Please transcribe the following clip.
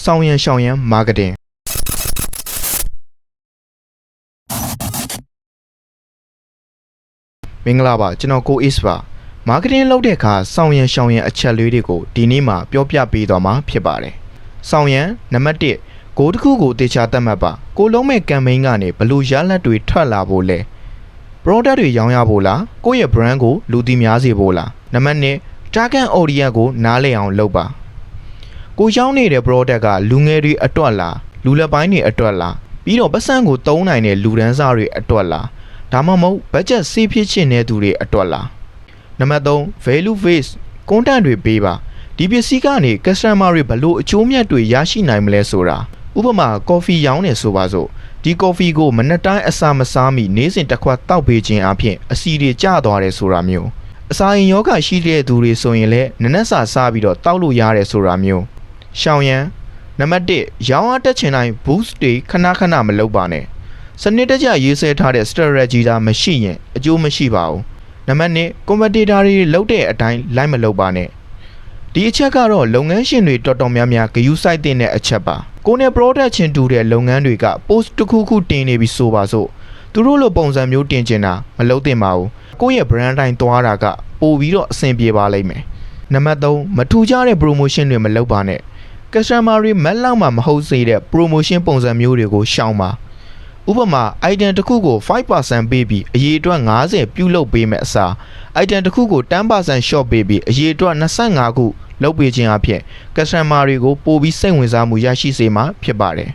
ဆောင်ရန်ရှောင်ရန် marketing မင်္ဂလာပါကျွန်တော်ကို is ပါ marketing လုပ်တဲ့အခါဆောင်ရန်ရှောင်ရန်အချက်လေးတွေကိုဒီနေ့မှာပြောပြပေးသွားမှာဖြစ်ပါတယ်ဆောင်ရန်နံပါတ်1ဂိုးတစ်ခုကိုတေချာသတ်မှတ်ပါကိုလုံးမဲ့ campaign ကနေဘလို့ရလဒ်တွေထွက်လာဖို့လဲ product တွေရောင်းရဖို့လားကိုယ့်ရဲ့ brand ကိုလူသိများစေဖို့လားနံပါတ်2 target audience ကိုနားလည်အောင်လုပ်ပါကိုရောင်းနေတဲ့ product ကလူငယ်တွေအတွက်လားလူလက်ပိုင်းတွေအတွက်လားပြီးတော့ပတ်စံကိုသုံးနိုင်တဲ့လူဒန်းစားတွေအတွက်လားဒါမှမဟုတ် budget စေးဖြစ်ချင်တဲ့သူတွေအတွက်လားနံပါတ်3 value based content တွေပေးပါဒီပစ္စည်းကနေ customer တွေဘလို့အကျိုးမြတ်တွေရရှိနိုင်မလဲဆိုတာဥပမာ coffee ရောင်းနေဆိုပါစို့ဒီ coffee ကိုမနက်တိုင်းအစာမစားမီနေ့စဉ်တစ်ခွက်တောက်ပေးခြင်းအပြင်အဆီတွေကျသွားတယ်ဆိုတာမျိုးအစာရင်ယောဂရှိတဲ့သူတွေဆိုရင်လည်းနနက်စာစားပြီးတော့တောက်လို့ရတယ်ဆိုတာမျိုးရှောင်ရန်နံပါတ်1ရောင်းအားတက်ချင်တိုင်း boost တွေခဏခဏမလုပ်ပါနဲ့စနစ်တကျရေးဆွဲထားတဲ့ strategy ဒါမရှိရင်အကျိုးမရှိပါဘူးနံပါတ်2 competitor တွေလုပ်တဲ့အတိုင်းလိုက်မလုပ်ပါနဲ့ဒီအချက်ကတော့လုပ်ငန်းရှင်တွေတော်တော်များများဂရုစိုက်တဲ့အချက်ပါကိုနဲ့ product ချင်းတူတဲ့လုပ်ငန်းတွေက post တစ်ခုခုတင်နေပြီဆိုပါစို့သူတို့လိုပုံစံမျိုးတင်ချင်တာမလုပ်သင့်ပါဘူးကိုယ့်ရဲ့ brand တိုင်းသွားတာကပို့ပြီးတော့အဆင်ပြေပါလိမ့်မယ်နံပါတ်3မထူကြတဲ့ promotion တွေမလုပ်ပါနဲ့ customer တွေမက်လောက်မှမဟုတ်စေတဲ့ promotion ပုံစံမျိုးတွေကိုရှောင်ပါဥပမာ item တစ်ခုကို 5% ပေးပြီးအရေးအတွက်50ပြုလုပ်ပေးမယ်အစား item တစ်ခုကို 10% short ပေးပြီးအရေးအတွက်25ခုလုပ်ပေးခြင်းအဖြစ် customer တွေကိုပိုပြီးစိတ်ဝင်စားမှုရရှိစေမှာဖြစ်ပါတယ်